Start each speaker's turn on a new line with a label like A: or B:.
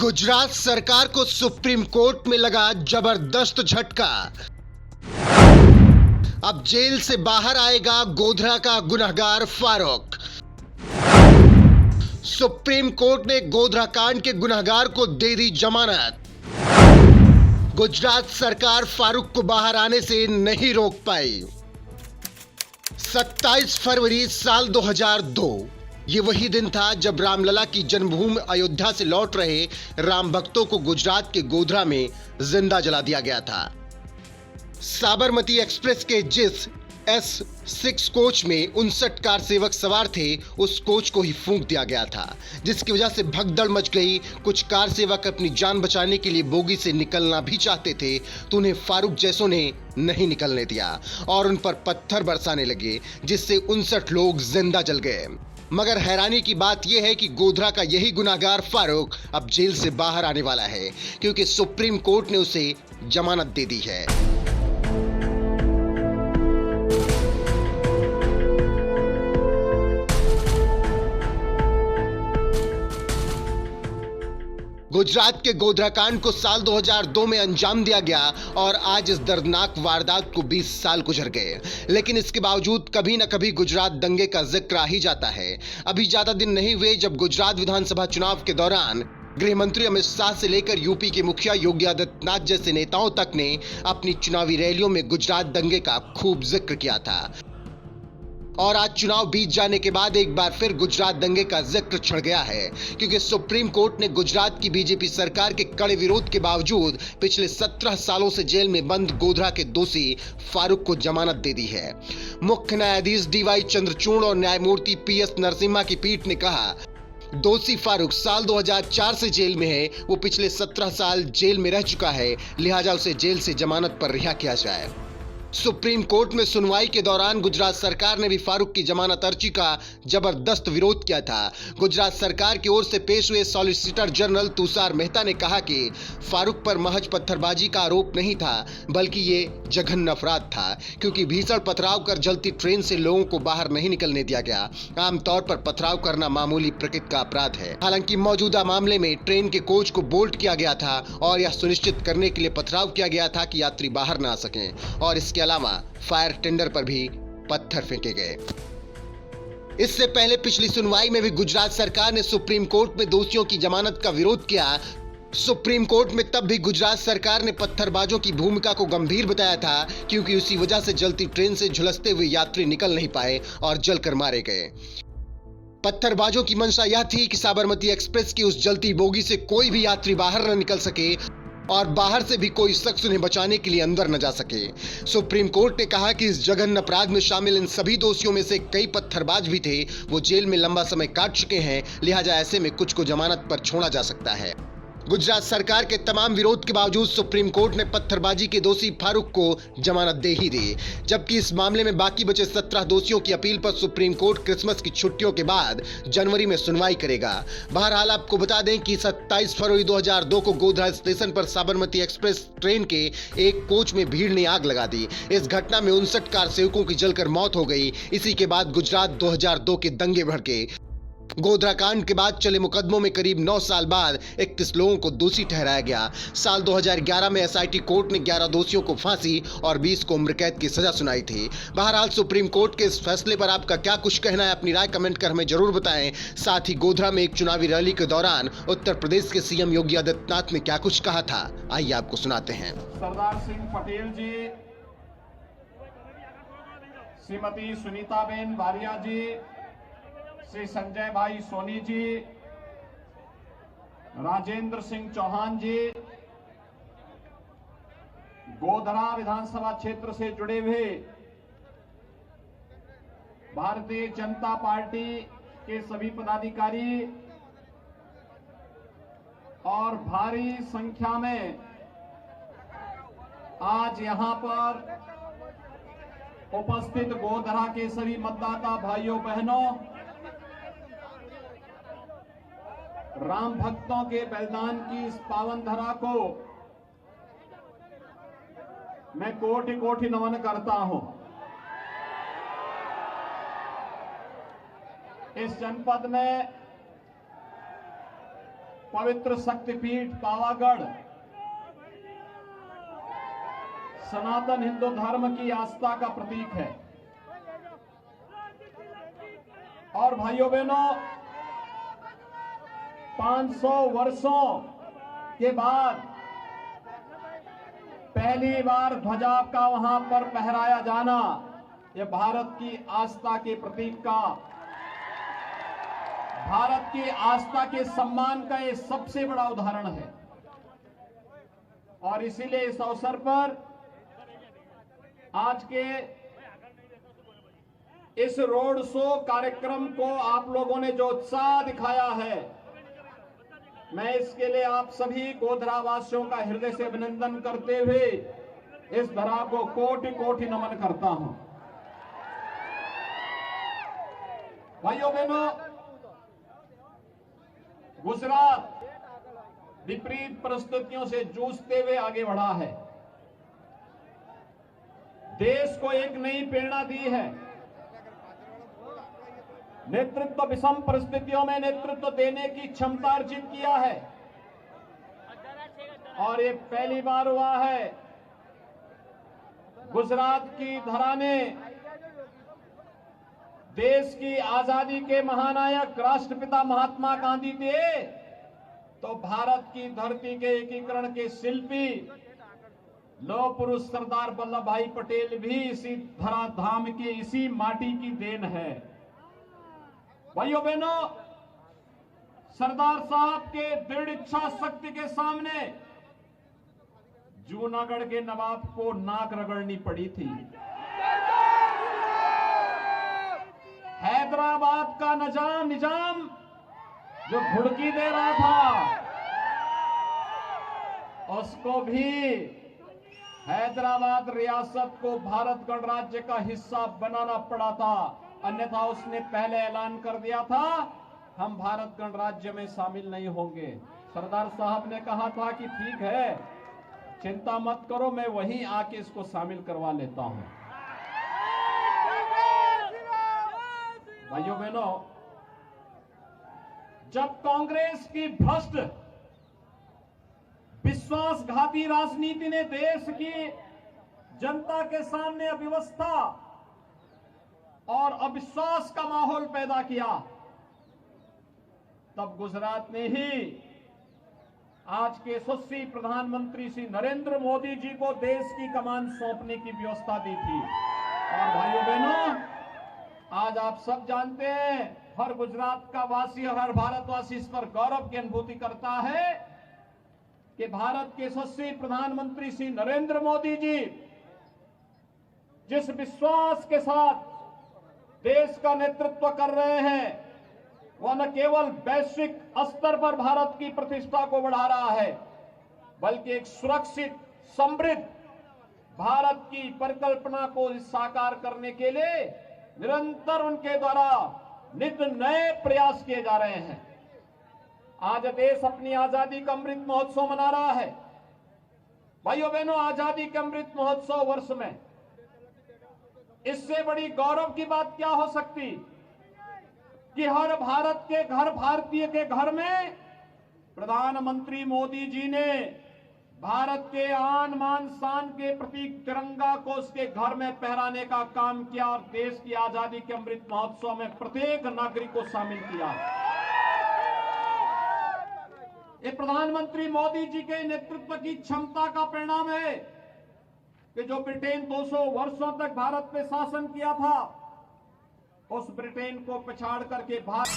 A: गुजरात सरकार को supreme court में लगा जबरदस्त झटका। अब जेल से बाहर आएगा गोधरा का गुनहगार फारूक। सुप्रीम कोर्ट ने गोधरा कांड के गुनहगार को दे दी जमानत। गुजरात सरकार फारूक को बाहर आने से नहीं रोक पाई। 27 फरवरी साल 2002 ये वही दिन था जब रामलला की जन्मभूमि अयोध्या से लौट रहे राम भक्तों को गुजरात के गोधरा में जिंदा जला दिया गया था। साबरमती एक्सप्रेस के जिस S6 कोच में 59 कार सेवक सवार थे, उस कोच को ही फूंक दिया गया था, जिसकी वजह से भगदड़ मच गई। कुछ कार सेवक अपनी जान बचाने के लिए बोगी से निकलना भी चाहते थे, तो उन्हें फारूक जैसों ने नहीं निकलने दिया और उन पर पत्थर बरसाने लगे, जिससे 59 लोग जिंदा जल गए। मगर हैरानी की बात यह है कि गोधरा का यही गुनहगार फारूक अब जेल से बाहर आने वाला है, क्योंकि सुप्रीम कोर्ट ने उसे जमानत दे दी है। गुजरात के गोधरा कांड को साल 2002 में अंजाम दिया गया और आज इस दर्दनाक वारदात को 20 साल गुजर गए, लेकिन इसके बावजूद कभी न कभी गुजरात दंगे का जिक्र आ ही जाता है। अभी ज्यादा दिन नहीं हुए जब गुजरात विधानसभा चुनाव के दौरान गृह मंत्री अमित शाह से लेकर यूपी के मुखिया योगी आदित्यनाथ जैसे नेताओं तक ने अपनी चुनावी रैलियों में गुजरात दंगे का खूब जिक्र किया था। और आज चुनाव बीत जाने के बाद एक बार फिर गुजरात दंगे का जिक्र छिड़ गया है, क्योंकि सुप्रीम कोर्ट ने गुजरात की बीजेपी सरकार के कड़े विरोध के बावजूद पिछले 17 सालों से जेल में बंद गोधरा के दोषी फारूक को जमानत दे दी है। मुख्य न्यायाधीश DY चंद्रचूड़ और न्यायमूर्ति PS नरसिम्हा की पीठ ने कहा, दोषी फारूक साल 2004 से जेल में है। वो पिछले 17 साल जेल में रह चुका है, लिहाजा उसे जेल से जमानत पर रिहा किया जाए। सुप्रीम कोर्ट में सुनवाई के दौरान गुजरात सरकार ने भी फारूक की जमानत अर्जी का जबरदस्त विरोध किया था। गुजरात सरकार की ओर से पेश हुए सॉलिसिटर जनरल तुषार मेहता ने कहा कि फारूक पर महज पत्थरबाजी का आरोप नहीं था, बल्कि ये जघन्य अपराध था, क्योंकि भीषण पथराव कर जलती ट्रेन से लोगों को बाहर नहीं निकलने दिया गया। आमतौर पर पथराव करना मामूली प्रकृति का अपराध है। हालांकि मौजूदा मामले में ट्रेन के कोच को बोल्ट किया गया था और यह सुनिश्चित करने के लिए पथराव किया गया था कि यात्री बाहर ना आ सकें, और इसके अलावा फायर टेंडर पर भी पत्थर फेंके गए। इससे पहले पिछली सुनवाई में भी गुजरात सरकार ने सुप्रीम कोर्ट में दोषियों की जमानत का विरोध किया। सुप्रीम कोर्ट में तब भी गुजरात सरकार ने पत्थरबाजों की भूमिका को गंभीर बताया था, क्योंकि उसी वजह से जलती ट्रेन से झुलसते हुए यात्री निकल नहीं पाए और जलकर मारे गए। पत्थरबाजों की मंशा यह थी कि साबरमती एक्सप्रेस की उस जलती बोगी से कोई भी यात्री बाहर न निकल सके और बाहर से भी कोई शख्स उन्हें बचाने के लिए अंदर न जा सके। सुप्रीम कोर्ट ने कहा कि इस जघन्य अपराध में शामिल इन सभी दोषियों में से कई पत्थरबाज भी थे। वो जेल में लंबा समय काट चुके हैं, लिहाजा ऐसे में कुछ को जमानत पर छोड़ा जा सकता है। गुजरात सरकार के तमाम विरोध के बावजूद सुप्रीम कोर्ट ने पत्थरबाजी के दोषी फारूक को जमानत दे ही दी, जबकि इस मामले में बाकी बचे 17 दोषियों की अपील पर सुप्रीम कोर्ट क्रिसमस की छुट्टियों के बाद जनवरी में सुनवाई करेगा। बहरहाल आपको बता दें कि 27 फरवरी 2002 को गोधरा स्टेशन पर साबरमती एक्सप्रेस ट्रेन के एक कोच में भीड़ ने आग लगा दी। इस घटना में 59 कार सेवकों की जलकर मौत हो गई। इसी के बाद गुजरात 2002 के दंगे भड़के। गोधरा कांड के बाद चले मुकदमों में करीब 9 साल बाद 31 लोगों को दोषी ठहराया गया। साल 2011 में SIT कोर्ट ने 11 दोषियों को फांसी और 20 को उम्र कैद की सजा सुनाई थी। बहरहाल सुप्रीम कोर्ट के इस फैसले पर आपका क्या कुछ कहना है, अपनी राय कमेंट कर हमें जरूर बताएं। साथ ही गोधरा में एक चुनावी रैली के दौरान उत्तर प्रदेश के CM योगी आदित्यनाथ ने क्या कुछ कहा था, आइए आपको सुनाते हैं।
B: सरदार सिंह पटेल जी, श्रीमती सुनीताबेन बारिया जी, श्री संजय भाई सोनी जी, राजेंद्र सिंह चौहान जी, गोधरा विधानसभा क्षेत्र से जुड़े हुए भारतीय जनता पार्टी के सभी पदाधिकारी और भारी संख्या में आज यहां पर उपस्थित गोधरा के सभी मतदाता भाइयों बहनों, राम भक्तों के बलिदान की इस पावन धरा को मैं कोटि कोटि नमन करता हूं। इस जनपद में पवित्र शक्तिपीठ पावागढ़ सनातन हिंदू धर्म की आस्था का प्रतीक है। और भाइयों बहनों, 500 वर्षों के बाद पहली बार ध्वजा का वहां पर फहराया जाना, यह भारत की आस्था के प्रतीक का, भारत की आस्था के सम्मान का यह सबसे बड़ा उदाहरण है। और इसीलिए इस अवसर पर आज के इस रोड शो कार्यक्रम को आप लोगों ने जो उत्साह दिखाया है, मैं इसके लिए आप सभी गोधरा वासियों का हृदय से अभिनंदन करते हुए इस धरा को कोटि कोटि नमन करता हूं। भाइयों बहनों, गुजरात विपरीत परिस्थितियों से जूझते हुए आगे बढ़ा है, देश को एक नई प्रेरणा दी है। नेतृत्व विषम परिस्थितियों में नेतृत्व देने की क्षमता अर्जित किया है। और ये पहली बार हुआ है गुजरात की धरा ने देश की आजादी के महानायक राष्ट्रपिता महात्मा गांधी थे, तो भारत की धरती के एकीकरण के शिल्पी लौह पुरुष सरदार वल्लभ भाई पटेल भी इसी धरा धाम के इसी माटी की देन है। भाइयों बहनों, सरदार साहब के दृढ़ इच्छा शक्ति के सामने जूनागढ़ के नवाब को नाक रगड़नी पड़ी थी। हैदराबाद का निजाम जो घुड़की दे रहा था, उसको भी हैदराबाद रियासत को भारत गणराज्य का हिस्सा बनाना पड़ा था, अन्यथा उसने पहले ऐलान कर दिया था हम भारत गणराज्य में शामिल नहीं होंगे। सरदार साहब ने कहा था कि ठीक है, चिंता मत करो, मैं वहीं आके इसको शामिल करवा लेता हूं। भाइयों बहनों, जब कांग्रेस की भ्रष्ट विश्वासघाती राजनीति ने देश की जनता के सामने अव्यवस्था और अविश्वास का माहौल पैदा किया, तब गुजरात ने ही आज के यशस्वी प्रधानमंत्री श्री नरेंद्र मोदी जी को देश की कमान सौंपने की व्यवस्था दी थी। और भाइयों बहनों, आज आप सब जानते हैं, हर गुजरात का वासी और हर भारतवासी इस पर गौरव की अनुभूति करता है कि भारत के यशस्वी प्रधानमंत्री श्री नरेंद्र मोदी जी जिस विश्वास के साथ देश का नेतृत्व कर रहे हैं, वह न केवल वैश्विक स्तर पर भारत की प्रतिष्ठा को बढ़ा रहा है, बल्कि एक सुरक्षित समृद्ध भारत की परिकल्पना को साकार करने के लिए निरंतर उनके द्वारा नित्य नए प्रयास किए जा रहे हैं। आज देश अपनी आजादी का अमृत महोत्सव मना रहा है। भाइयों बहनों, आजादी के अमृत महोत्सव वर्ष में इससे बड़ी गौरव की बात क्या हो सकती कि हर भारत के घर, भारतीय के घर में प्रधानमंत्री मोदी जी ने भारत के आन मान शान के प्रतीक तिरंगा को उसके घर में फहराने का काम किया और देश की आजादी के अमृत महोत्सव में प्रत्येक नागरिक को शामिल किया। ये प्रधानमंत्री मोदी जी के नेतृत्व की क्षमता का परिणाम है कि जो ब्रिटेन 200 वर्षों तक भारत पे शासन किया था, उस ब्रिटेन को पछाड़ करके भारत